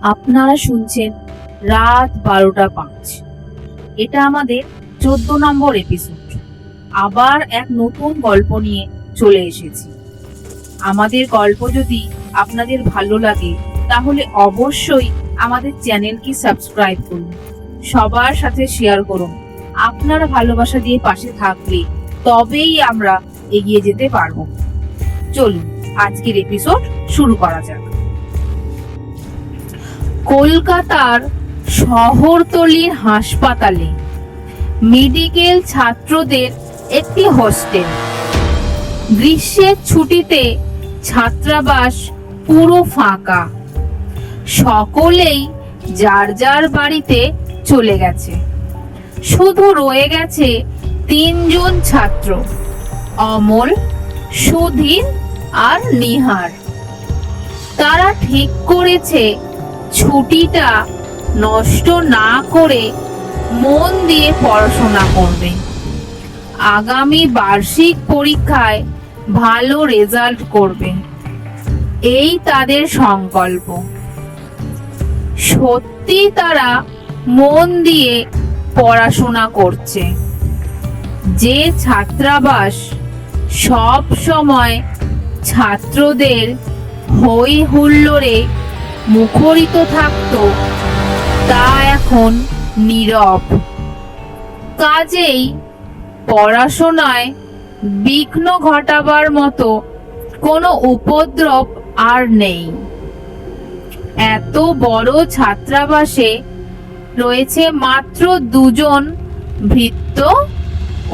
আপনারা শুনছেন রাত 12টা 5। এটা আমাদের 14 নম্বর এপিসোড। আবার এক নতুন গল্প নিয়ে চলে এসেছি। আমাদের গল্প যদি আপনাদের ভালো লাগে তাহলে অবশ্যই আমাদের চ্যানেলকে সাবস্ক্রাইব করুন, সবার সাথে শেয়ার করুন। আপনার ভালোবাসা দিয়ে পাশে থাকলে তবেই আমরা এগিয়ে যেতে পারবো। চলুন আজকের এপিসোড শুরু করা যাক। কলকাতার শহরতলির হাসপাতালে মেডিকেল ছাত্রদের একটি হোস্টেল। গ্রীষ্মের ছুটিতে ছাত্রাবাস পুরো ফাঁকা। সকলেই যার যার বাড়িতে চলে গেছে। শুধু রয়ে গেছে 3জন ছাত্র, অমল, সুধীর আর নিহার। তারা ঠিক করেছে ছুটিটা নষ্ট না করে মন দিয়ে পড়াশোনা করবে। আগামী বার্ষিক পরীক্ষায় ভালো রেজাল্ট করবে, এই তাদের সংকল্প। সত্যি তারা মন দিয়ে পড়াশোনা করছে। যে ছাত্রাবাস সব সময় ছাত্রদের হই হুল্লোড়ে মুখরিত থাকতো তা এখন নীরব। কাজেই পড়াশোনায় বিঘ্ন ঘটাবার মতো কোনো উপদ্রব আর নেই। এত বড় ছাত্রাবাসে রয়েছে মাত্র 2জন ভৃত্য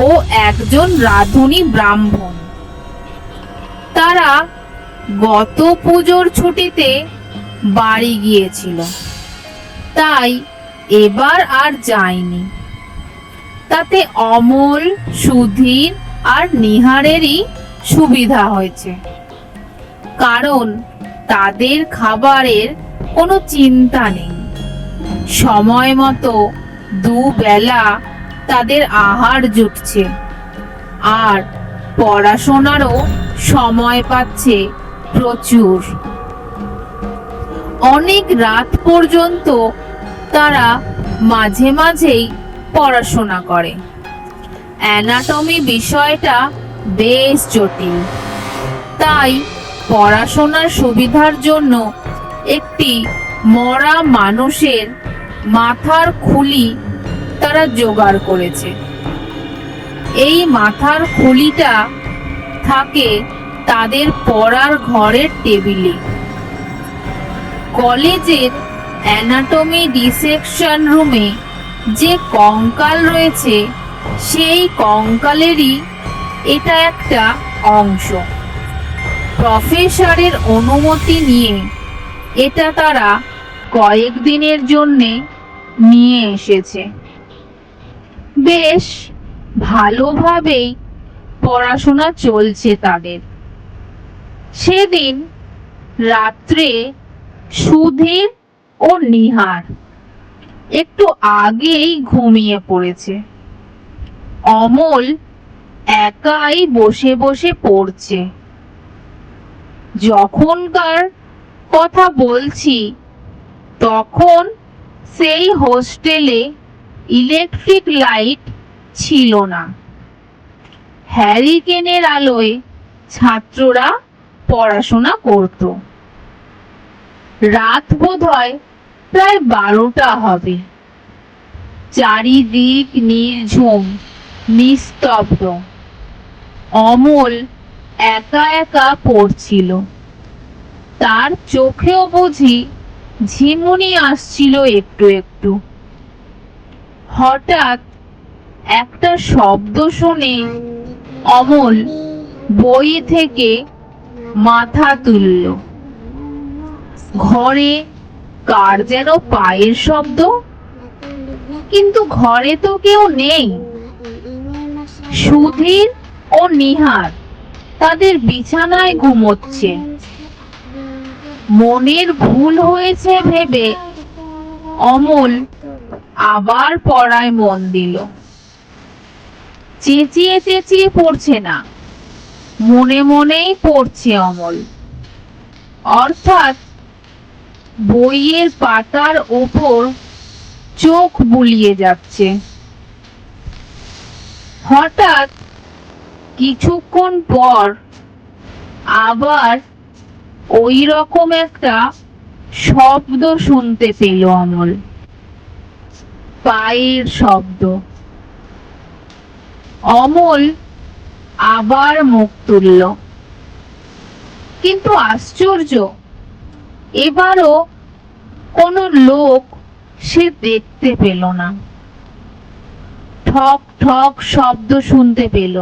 ও 1জন রাঁধুনি ব্রাহ্মণ। তারা গত পুজোর ছুটিতে বাড়ি গিয়েছিল, তাই এবার আর যায়নি। তাতে অমল, সুধীর আর নিহারেরই সুবিধা হয়েছে, কারণ তাদের খাবারের কোনো চিন্তা নেই। সময় মতো দুবেলা তাদের আহার জুটছে, আর পড়াশোনারও সময় পাচ্ছে প্রচুর। অনেক রাত পর্যন্ত তারা মাঝে মাঝেই পড়াশোনা করে। অ্যানাটমি বিষয়টা বেশ জটিল, তাই পড়াশোনার সুবিধার জন্য একটি মরা মানুষের মাথার খুলি তারা জোগাড় করেছে। এই মাথার খুলিটা থাকে তাদের পড়ার ঘরের টেবিলে। কলেজের অ্যানাটমি ডিসেকশন রুমে যে কঙ্কাল রয়েছে সেই কঙ্কালেরই এটা একটা অংশ। প্রফেসরের অনুমতি নিয়ে এটা তারা কয়েকদিনের জন্যে নিয়ে এসেছে। বেশ ভালোভাবেই পড়াশোনা চলছে তাদের। সেদিন রাত্রে সুধীর ও নিহার একটু আগেই ঘুমিয়ে পড়েছে। অমল একাই বসে বসে পড়ছে। যখনকার কথা বলছি তখন সেই হোস্টেলে ইলেকট্রিক লাইট ছিল না। হ্যারিকেনের আলোয় ছাত্ররা পড়াশোনা করত। রাত বোধহয় প্রায় 12টা হবে। চারিদিক নির্ঝুম, নিস্তব্ধ। অমল একা একা পড়ছিল। তার চোখেও বুঝি ঝিমুনি আসছিল একটু একটু। হঠাৎ একটা শব্দ শুনে অমল বই থেকে মাথা তুলল। ঘরে কার যেন পায়ের শব্দ, কিন্তু ঘরে তো কেউ নেই। সুধীর ও নিহার তাদের বিছানায় ঘুমোচ্ছে। মনের ভুল হয়েছে ভেবে অমল আবার পড়ায় মন দিল। চেঁচিয়ে চেঁচিয়ে পড়ছে না, মনে মনেই পড়ছে অমল। অর্থাৎ বইয়ের পাতার ওপর চোখ বুলিয়ে যাচ্ছে। হঠাৎ কিছুক্ষণ পর আবার ওই রকম একটা শব্দ শুনতে পেল অমল। পায়ের শব্দ। অমল আবার মুখ তুলল, কিন্তু আশ্চর্য, এবারও কোনো লোক সে দেখতে পেল না। ঠক ঠক শব্দ শুনতে পেল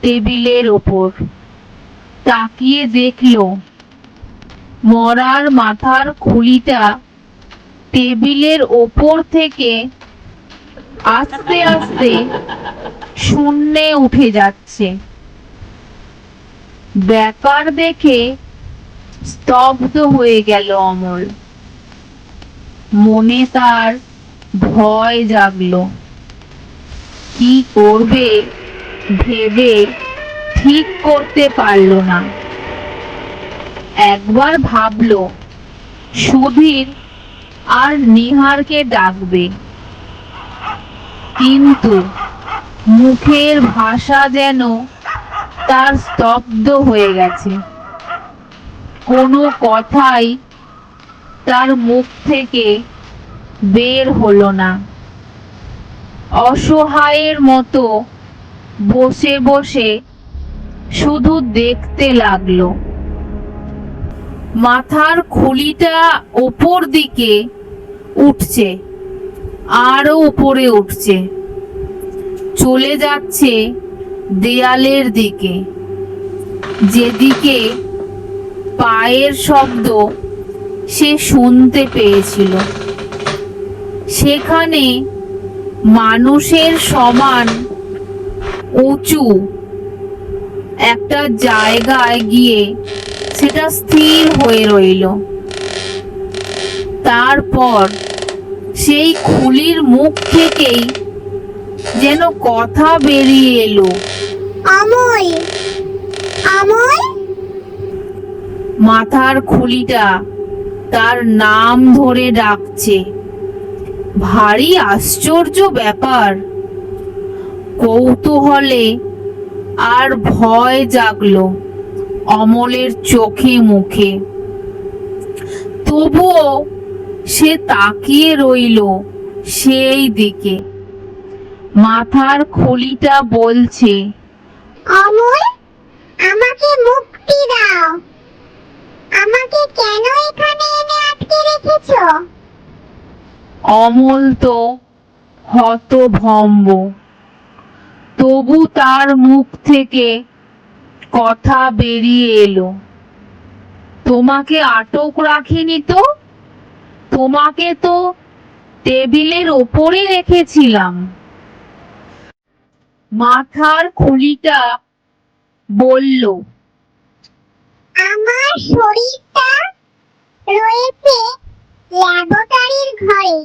টেবিলের ওপর। তাকিয়ে দেখল মরার মাথার খুলিটা টেবিলের ওপর থেকে আস্তে আস্তে শূন্যে উঠে যাচ্ছে। ব্যাপার দেখে স্তব্ধ হয়ে গেল অমল। মনে তার ভয় জাগলো। কি করবে ভেবে ঠিক করতে পারল না। একবার ভাবলো সুধীর আর নিহারকে ডাকবে, কিন্তু মুখের ভাষা যেন তার স্তব্ধ হয়ে গেছে। কোনো কথাই তার মুখ থেকে বের হলো না। অসহায়ের মতো বসে বসে শুধু দেখতে লাগলো। মাথার খুলিটা ওপর দিকে উঠছে, আরো উপরে উঠছে, চলে যাচ্ছে দেয়ালের দিকে, যেদিকে পায়ের শব্দ সে শুনতে পেয়েছিল। সেখানে মানুষের সমান উঁচু একটা জায়গায় গিয়ে সেটা স্থির হয়ে রইল। তারপর সেই খুলির মুখ থেকেই যেন কথা বেরিয়ে এলো, অমল, অমল। মাথার খুলিটা তার নাম ধরে ডাকছে। ভারী আশ্চর্য ব্যাপার। কৌতূহলে আর ভয় জাগলো অমলের চোখে মুখে। তবুও সে তাকিয়ে রইল সেই দিকে। মাথার খুলিটা বলছে, অমল, আমাকে মুক্তি দাও। আমাকে কেন এখানে এনে আটকে রেখেছো? অমল তো হতভম্ব। তবু তার মুখ থেকে কথা বেরিয়ে এলো, তোমাকে আটক রাখিনি তো, তোমাকে তো টেবিলের ওপরে রেখেছিলাম। মাথার খুলিটা বলল, আমার শরীরটা রয়েছে ল্যাবরেটরির ঘরে।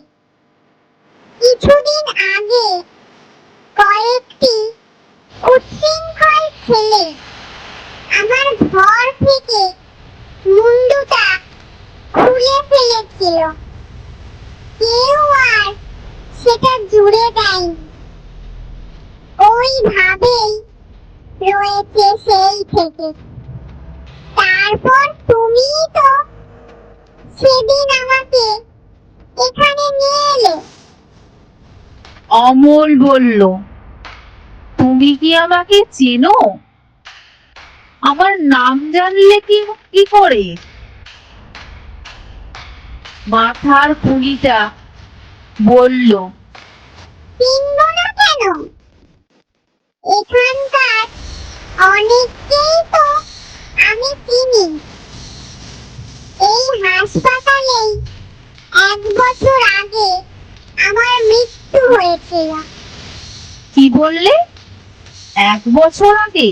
কিছুদিন আগে কয়েকটি উচ্ছৃঙ্খল ছেলে আমার ঘর থেকে মুন্ডুটা খুলে ফেলেছিল। কেউ আর সেটা জুড়ে দেয়নি। ওইভাবেই রয়েছে সেই থেকে। তারপর তুমি তো সেদিন আমাকে এখানে নিয়ে এলে। অমল বলল, তুমি কি আমাকে চেনো? আমার নাম জানলে কি করে? মাথার খুলিটা বলল, চিনব না কেন? এখানকার অনেককেই তো আমি চিনি। এই হাসপাতালেই 1 বছর আগে আমার মৃত্যু হয়েছিল। কি বললে? 1 বছর আগে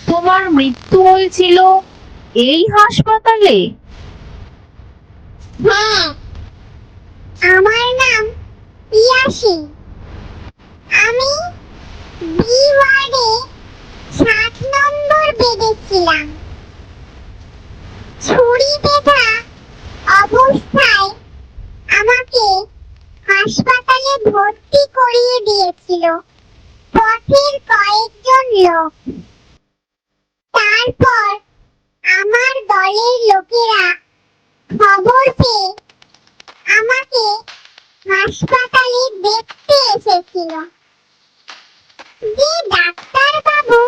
তোমার মৃত্যু হয়েছিল এই হাসপাতালে? হ্যাঁ, আমার নাম ইয়াসি। আমি বি ওয়ার্ডে 7 নম্বর বেডে ছিলাম। ছুরি বেঁধা ভর্তি করিয়ে দিয়েছিল পথের কয়েকজন লোক। তারপর আমার দলের লোকেরা খবর পেয়ে আমাকে হাসপাতালে দেখতে এসেছিল। যে ডাক্তার বাবু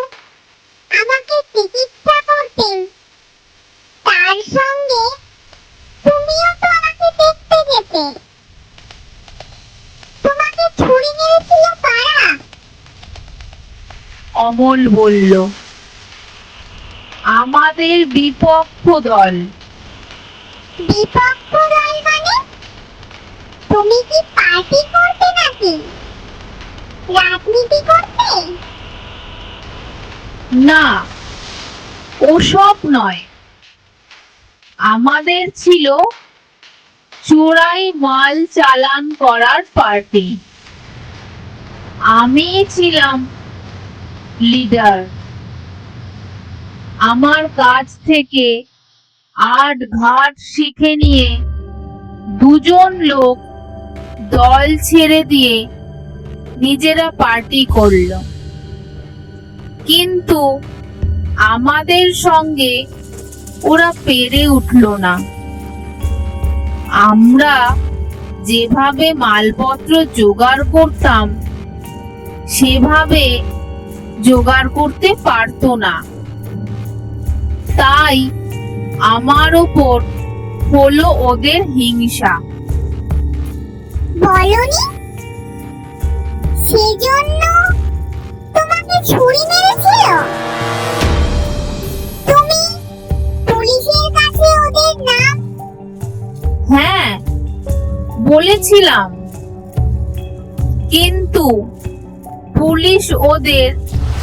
আমাকে চিকিৎসা করতেন তার সঙ্গে তুমিও তো আমাকে দেখতে যেতে। তোমাকে ছুরি মেরেছিল কারা? অমল বলল, আমাদের বিপক্ষ দল। বিপক্ষ দল মানে? তুমি কি পার্টি করতে নাকি রাজনীতি করতে? না, ওসব নয়। আমাদের ছিল চোরাই মাল চালান করার পার্টি। আমি ছিলাম লিডার। আমার কাছ থেকে আট ঘাট শিখে নিয়ে দুজন লোক দল ছেড়ে দিয়ে নিজেরা পার্টি করলো। কিন্তু আমাদের সঙ্গে ওরা পেরে উঠলো না। আমরা যেভাবে মালপত্র জোগাড় করতাম সেভাবে জোগাড় করতে পারতো না। তাই আমার ওপর হলো ওদের হিংসা। বলনি সেজন্য তোমাকে ছুরি মেরেছিল? তুমি পুলিশের কাছে ওদের নাম? হ্যাঁ, বলেছিলাম, কিন্তু পুলিশ ওদের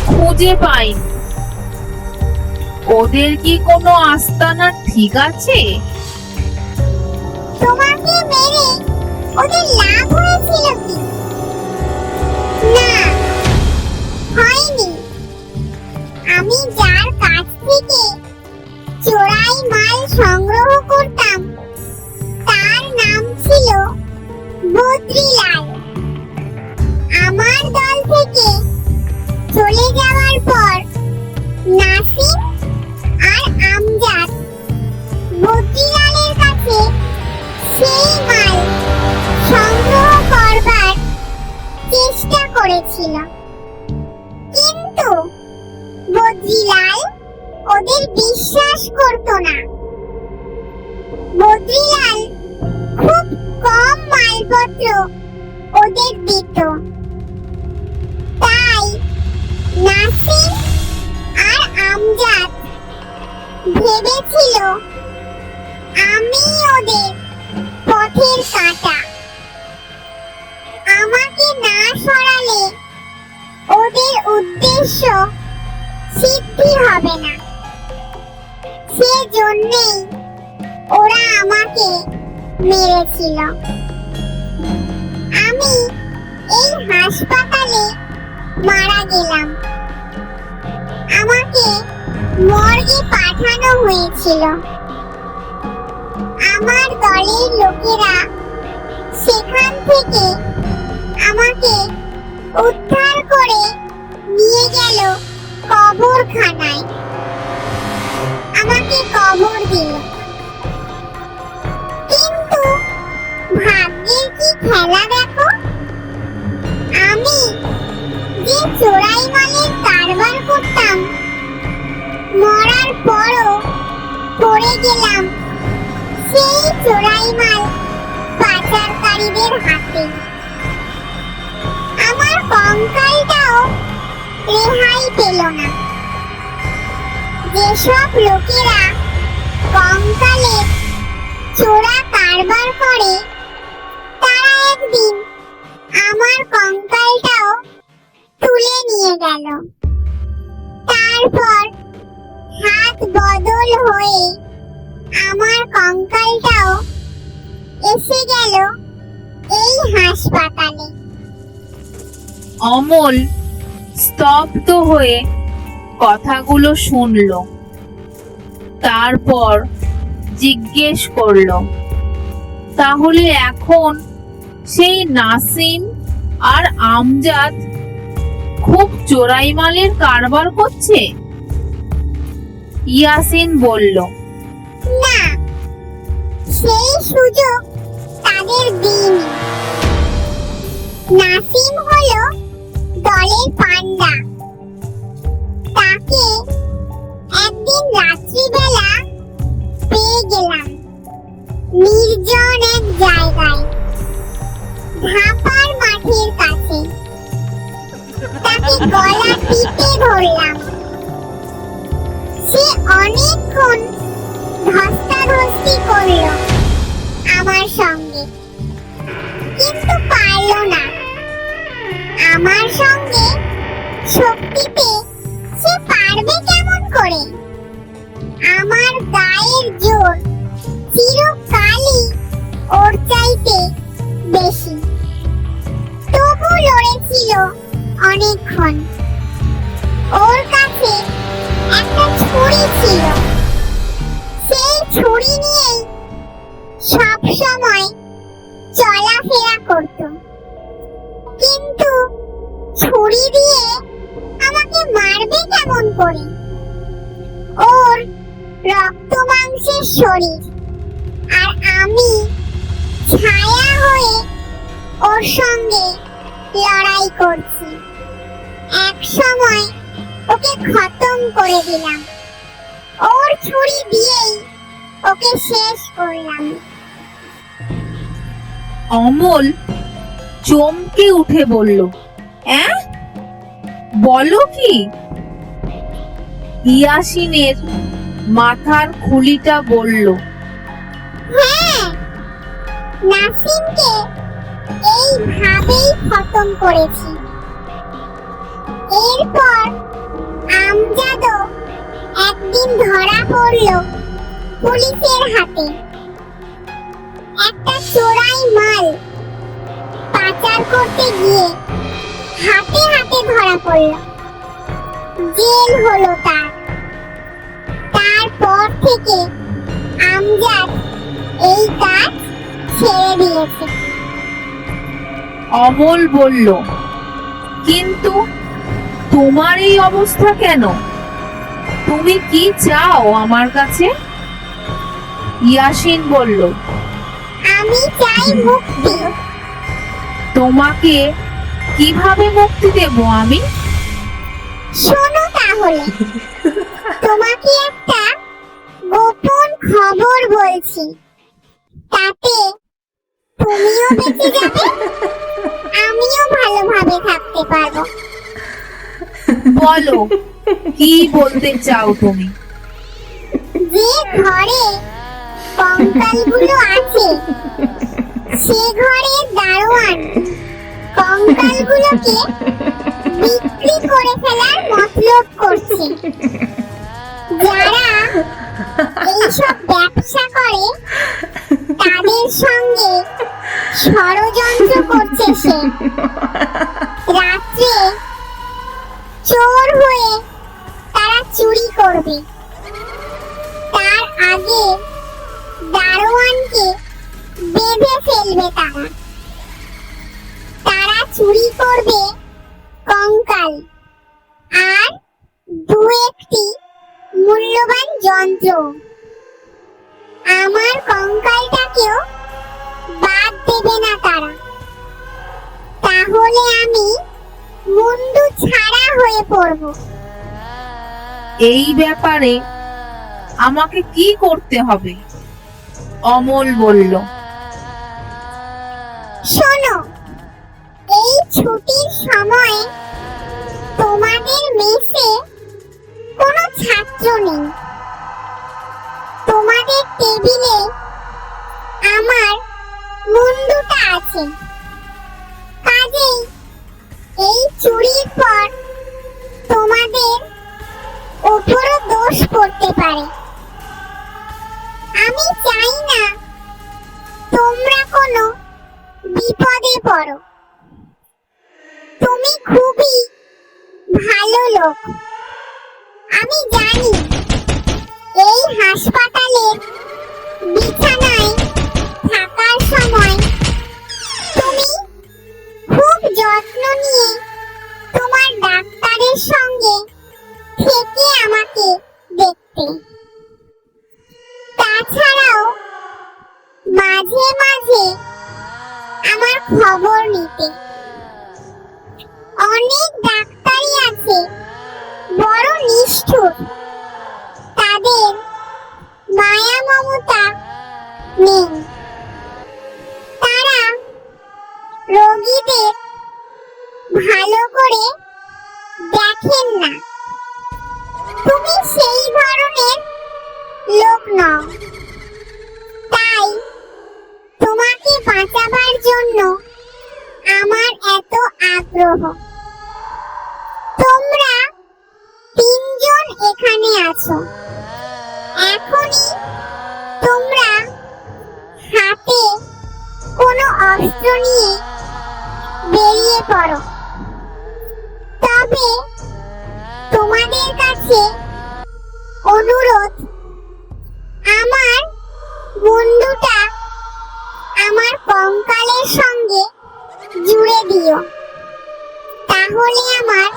খুঁজে পায়নি। ওদের কি কোনো আস্তানা ঠিক আছে? তোমাকে মেরে ওদের লাভ হয়েছিল কি? না, হয়নি। আমি যার কাছ থেকে চোরাই মাল সংগ্রহ করতাম তার নাম ছিল বদ্রিলাল। আমার দল থেকে চলে যাওয়ার পর নাসিম আর আমজাদ বদ্রিলালের কাছে সেই মাল সংগ্রহ করবার চেষ্টা করেছিল, কিন্তু বদ্রিলাল ওদের বিশ্বাস করত না। বদ্রিলাল খুব কম মালপত্র ওদের দিত। তাই নাসিম আর আমজাদ ভেবেছিল আমি ওদের পথের কাঁটা। আমাকে না সরালে ওদের উদ্দেশ্য সিদ্ধি হবে না। সেজন্যই ওরা আমাকে মেরেছিল। আমি এই হাসপাতালে মারা গেলাম। আমাকে মর্গে পাঠানো হয়েছিল। আমার দলের লোকেরা সেখান থেকে আমাকে উদ্ধার করে নিয়ে গেল কবরখানায়। আমাকে কবর দিল। কিন্তু ভাগ্যের কি খেলা দেখো, আমি যে চোরাই মালের কারবার করতাম মরার পরও পড়ে গেলাম সেই চোরাই মাল পাচারকারীদের হাতে। আমার কঙ্কালটাও রেহাই পেল না। যেসব লোকেরা কঙ্কালের চোরা কারবার করে তারা একদিন আমার কঙ্কালটাও তুলে নিয়ে গেল। তারপর হাত বদল হয়ে আমার কঙ্কালটাও এসে গেল এই হাসপাতালে। অমল স্তব্ধ হয়ে কথাগুলো শুনল। তারপর জিজ্ঞেস করলো, তাহলে এখন সেই নাসিম আর আমজাদ খুব চোরাই মালের কারবার করছে? ইয়াসিন বলল, না, সেই সুযোগ তাদের দিইনি। নাসিম হলো দলের পান্ডা। তাকে একদিন রাত্রিবেলা পেয়ে গেলাম নির্জন এক জায়গায়, ধাপার মাঠের কাছে। তাকে গলা টিপে ধরলাম। সে অনেকক্ষণ ধস্তাধস্তি করলো আমার সঙ্গে, কিন্তু পারলো না। আমার সঙ্গে শক্তিতে সে পারবে কেমন করে? আমার গায়ের জোর চিরকালই ওর চাইতে বেশি। তবু লড়েছিল অনেকক্ষণ। ওর কাছে একটা ছুরি ছিল। সেই ছুরি নিয়েই সব সময় চলাফেরা করত। কিন্তু ছুরি দিয়ে আমাকে মারবে কেমন করে? ওর রক্ত মাংসের শরীর, আর আমি ছায়া হয়ে ওর সঙ্গে লড়াই করছি। এক সময় ওকে খতম করে দিলাম। ওর ছুরি দিয়েই ওকে শেষ করলাম। অমল চমকে উঠে বলল, বলো কি? ইয়াসিনের মাথার খুলিটা বলল, হ্যাঁ, নাসিমকে এইভাবেই খতম করেছি। এরপর আমজাদও একদিন ধরা পড়ল পুলিশের হাতে। একটা চোরাই মাল পাচার করতে গিয়ে হাতে হাতে ধরা পড়ল। জেল হলো তার। তারপর থেকে আমজাদ এই কাজ ছেড়ে দিয়েছে। অমল বলল, কিন্তু তোমার এই অবস্থা কেন? তুমি কি চাও আমার কাছে? ইয়াসিন বলল, আমি চাই মুক্তি। তোমাকে কিভাবে মুক্তি দেব আমি? শোনো তাহলে, তোমাকে একটা গোপন খবর বলছি। তাতে তুমিও বেঁচে যাবে, আমিও ভালোভাবে থাকতে পারবো। বলো, কি বলতে চাও তুমি? যে ঘরে কঙ্কালগুলো আছে, সে ঘরের দারোয়ান কঙ্কালগুলোকে বিক্রি করে ফেলার মতলব করছে। যারা এইসব ব্যবসা করে তাদের সঙ্গে ষড়যন্ত্র করছে সে। রাত্রে চোর হয়ে তারা চুরি করবে। তার আগে দারোয়ানকে বেঁধে ফেলবে তারা। তারা চুরি করবে কঙ্কাল আর দু একটি মূল্যবান যন্ত্র। আমার কঙ্কালটাকেও বাদ দেবে না তারা। তাহলে আমি মুন্ডু ছাড়া হয়ে পড়ব। এই ব্যাপারে আমাকে কি করতে হবে? অমল বলল, শোনো, এই ছুটির সময়ে তোমাদের মেসে কোনো ছাত্র নেই। তোমাদের টেবিলে আমার মুন্ডুটা আছে। কাজেই এই চুরির পর তোমাদের উপরও দোষ পড়তে পারে। আমি চাই না তোমরা কোনো বিপদে পড়ো। তুমি খুবই ভালো লোক। আমি জানি এই হাসপাতালের বিছানায় থাকার সময় তুমি খুব যত্ন আমার খবর নিতে। অনেক ডাক্তারই আছে বড় নিষ্ঠুর, তাদের মায়া মমতা নেই। তারা রোগীদের ভালো করে দেখেন না। তুমি সেই ধরনের লোক নও, তাই তোমাকে বাঁচাবার জন্য আমার এত আগ্রহ। তোমরা তিনজন এখানে আছো, এখনই তোমরা হাতে কোনো অস্ত্র নিয়ে বেরিয়ে পড়ো। তবে তোমাদের কাছে অনুরোধ, আমার বন্ধুটা আমার কঙ্কালের সঙ্গে জুড়ে দিও, তাহলে আমার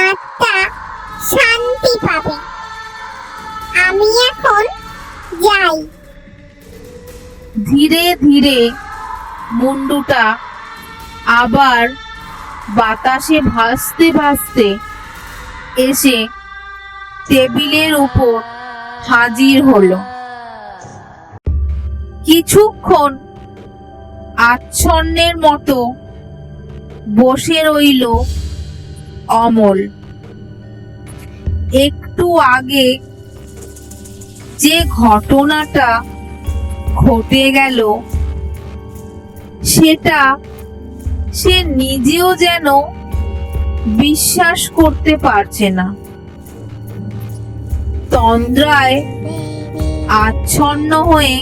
আত্মা শান্তি পাবে। আমি এখন যাই। ধীরে ধীরে মুন্ডুটা আবার বাতাসে ভাসতে ভাসতে এসে টেবিলের উপর হাজির হলো। কিছুক্ষণ আচ্ছন্নের মতো বসে রইল অমল। একটু আগে যে ঘটনাটা ঘটে গেল সেটা সে নিজেও যেন বিশ্বাস করতে পারছে না। তন্দ্রায় আচ্ছন্ন হয়ে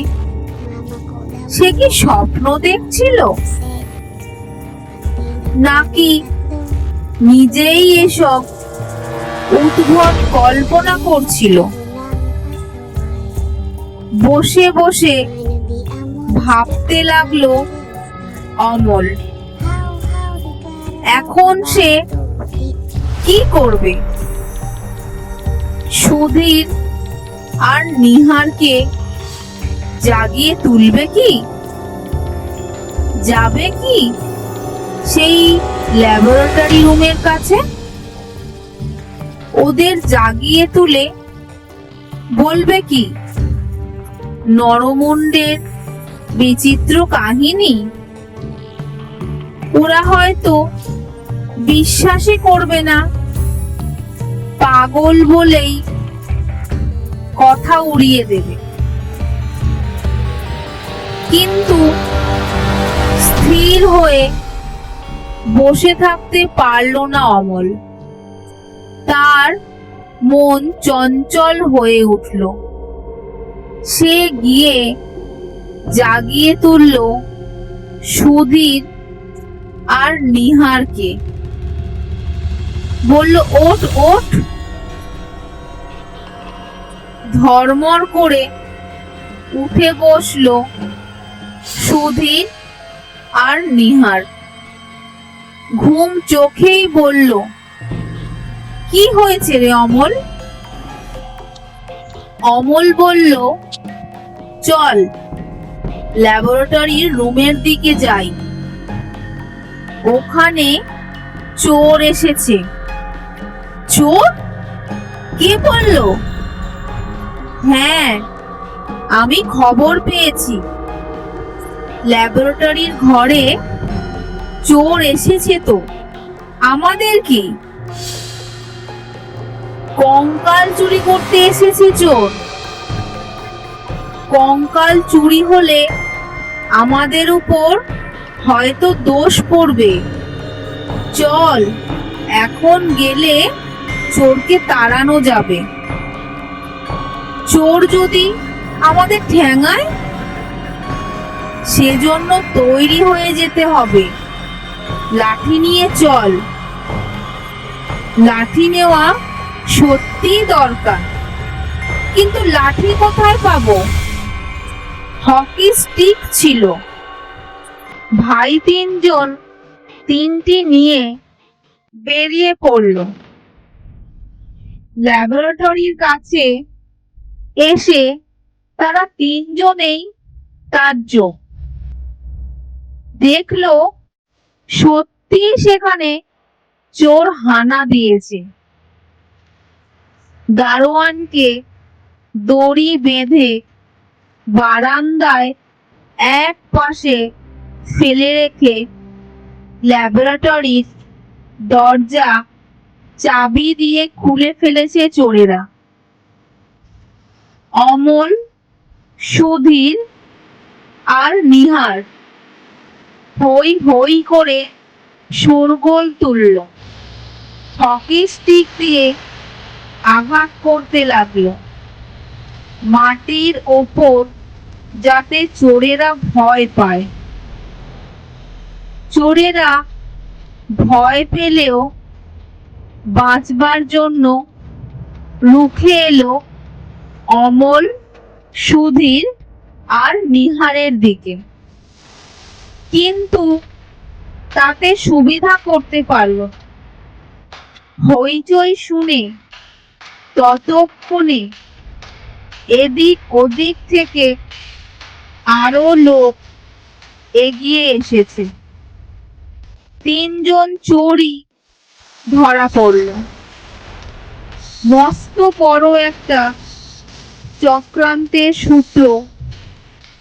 সে কি স্বপ্ন দেখছিল, নাকি নিজেই এসব উদ্ভট কল্পনা করছিল? বসে বসে ভাবতে লাগলো অমল, এখন সে কি করবে? সুধীর আর নিহারকে জাগিয়ে তুলবে কি? যাবে কি সেই ল্যাবরেটরি রুমের কাছে? ওদের জাগিয়ে তুলে বলবে কি নরমুণ্ডের বিচিত্র কাহিনী? ওরা হয়তো বিশ্বাসই করবে না, পাগল বলেই কথা উড়িয়ে দেবে। কিন্তু স্থির হয়ে বসে থাকতে পারল না অমল। তার মন চঞ্চল হয়ে উঠল। সে গিয়ে জাগিয়ে তুলল সুধীর আর নিহারকে। বলল, ওঠ ওঠ। ধর্মর করে উঠে বসলো সুধীর আর নিহার। ঘুম চোখেই বলল, কি হয়েছে রে অমল? অমল বলল, চল ল্যাবরেটরির রুমের দিকে যাই, ওখানে চোর এসেছে। চোর? কে বলল? হ্যাঁ, আমি খবর পেয়েছি, ল্যাবরেটরির ঘরে চোর এসেছে। তো আমাদের কি? কঙ্কাল চুরি করতে এসেছে চোর। কঙ্কাল চুরি হলে আমাদের উপর হয়তো দোষ পড়বে। চল, এখন গেলে চোরকে তাড়ানো যাবে। চোর যদি আমাদের ঠ্যাঙায়, সেজন্য তৈরি হয়ে যেতে হবে। লাঠি নিয়ে চল। লাঠি নেওয়া সত্যি দরকার, কিন্তু লাঠি কোথায় পাবো? হকি স্টিক ছিল। ভাই তিনজন তিনটি নিয়ে বেরিয়ে পড়ল। ল্যাবরেটরির কাছে এসে তারা তিনজনেই তাজ্জব। দেখলো সত্যি সেখানে চোর হানা দিয়েছে। দারোয়ানকে দড়ি বেঁধে বারান্দায় এক পাশে ফেলে রেখে ল্যাবরেটরির দরজা চাবি দিয়ে খুলে ফেলেছে চোরেরা। অমল, সুধীর আর নিহার হই হই করে শোরগোল তুলল, হকি স্টিক দিয়ে আঘাত করতে লাগলো মাটির ওপর, যাতে চোরেরা ভয় পায়। চোরেরা ভয় পেলেও বাঁচবার জন্য রুখে এলো অমল, সুধীর আর নিহারের দিকে, কিন্তু তাতে সুবিধা করতে পারলো না। হইচই শুনে ততক্ষণে এদিক ওদিক থেকে আরো লোক এগিয়ে এসেছে। তিনজন চোরই ধরা পড়ল। মস্ত বড় একটা চক্রান্তের সূত্র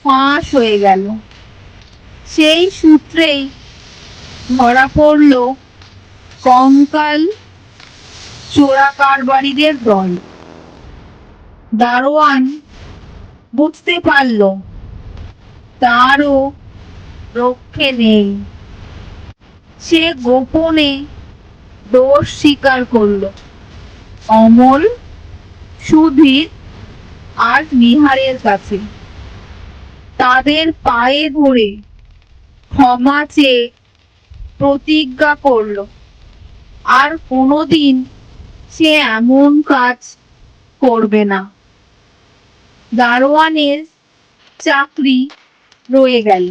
ফাঁস হয়ে গেল। সেই সূত্রেই ধরা পড়ল কঙ্কাল চোরাকারবারিদের দল। দারোয়ান বুঝতে পারল তারও রক্ষে নেই। সে গোপনে দোষ স্বীকার করল অমল, সুধীর আর নিহারের কাছে। তাদের পায়ে ধরে ক্ষমা চেয়ে প্রতিজ্ঞা করল আর কোনোদিন সে এমন কাজ করবে না। দারোয়ানের চাকরি রয়ে গেল,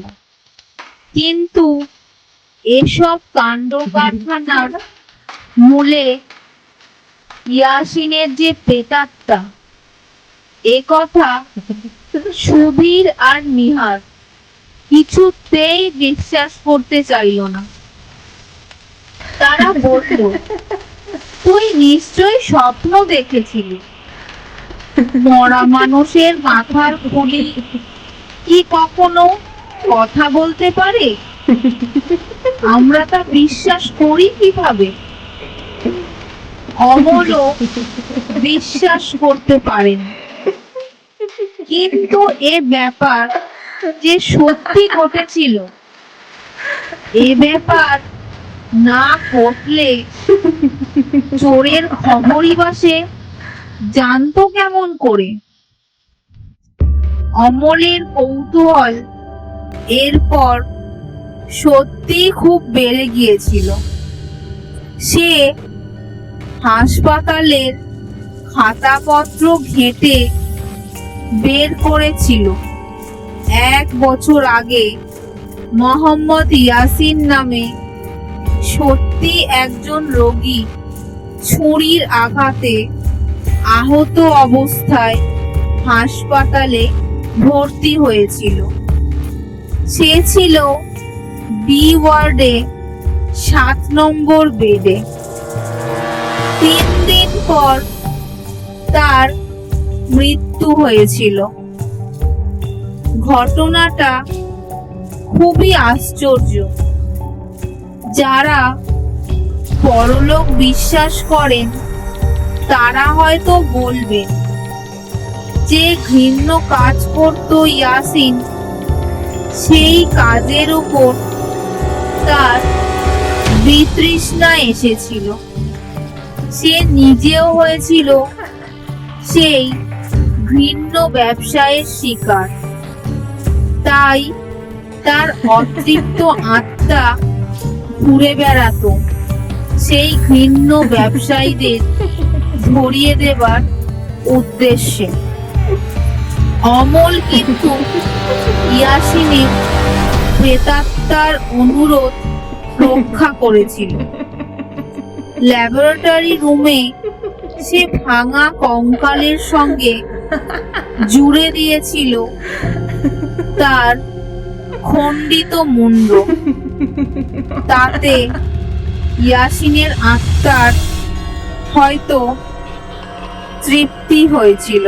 কিন্তু এসব কাণ্ড কারখানার মূলে ইয়াসিনের যে প্রেতাত্মা, এ কথা সুধীর আর নিহার কিছুতেই বিশ্বাস করতে চাইল না। তারা বলল, তুই নিশ্চয়ই স্বপ্ন দেখেছিলি। মরা মানুষের মাথার খুলি কি কখনো কথা বলতে পারে? আমরা তা বিশ্বাস করি কিভাবে? অমলও বিশ্বাস করতে পারেন, কিন্তু এ ব্যাপার যে সত্যি ঘটেছিল, এ ব্যাপার না ঘটলে চোরের খবরই বা সে জানতো কেমন করে? অমলের কৌতূহল এরপর সত্যি খুব বেড়ে গিয়েছিল। সে হাসপাতালের খাতাপত্র ঘেঁটে বের করেছিল 1 বছর আগে মোহাম্মদ ইয়াসিন নামে সত্যি একজন রোগী ছুরির আঘাতে আহত অবস্থায় হাসপাতালে ভর্তি হয়েছিল। সে ছিল বি ওয়ার্ডে 7 নম্বর বেডে। 3 দিন পর তার মৃত্যু হয়েছিল। ঘটনাটা খুবই আশ্চর্য। যারা পরলোক বিশ্বাস করেন তারা হয়তো বলবেন যে ঘৃণ্য কাজ করত ইয়াসিন, সেই কাজের উপর তার বিতৃষ্ণা এসেছিল। সে নিজেও হয়েছিল সেই ঘৃণ্য ব্যবসায়ের শিকার। তাই তার অতৃপ্ত আত্মা ঘুরে বেড়াতো সেই ঘৃণ্য ব্যবসায়ীদের ধরিয়ে দেবার উদ্দেশ্যে। অমল কিন্তু ইয়াসিনের প্রেতাত্মার অনুরোধ রক্ষা করেছিল। ল্যাবরেটরি রুমে সে ভাঙা কঙ্কালের সঙ্গে জুড়ে দিয়েছিল তার খণ্ডিত মুন্ড, তাতে ইয়াসিনের আত্মার হয়তো তৃপ্তি হয়েছিল।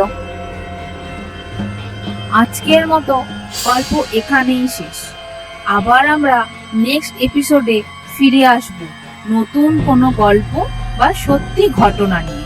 আজকের মতো গল্প এখানেই শেষ। আবার আমরা নেক্সট এপিসোডে ফিরে আসব নতুন কোনো গল্প বা সত্যি ঘটনা নিয়ে।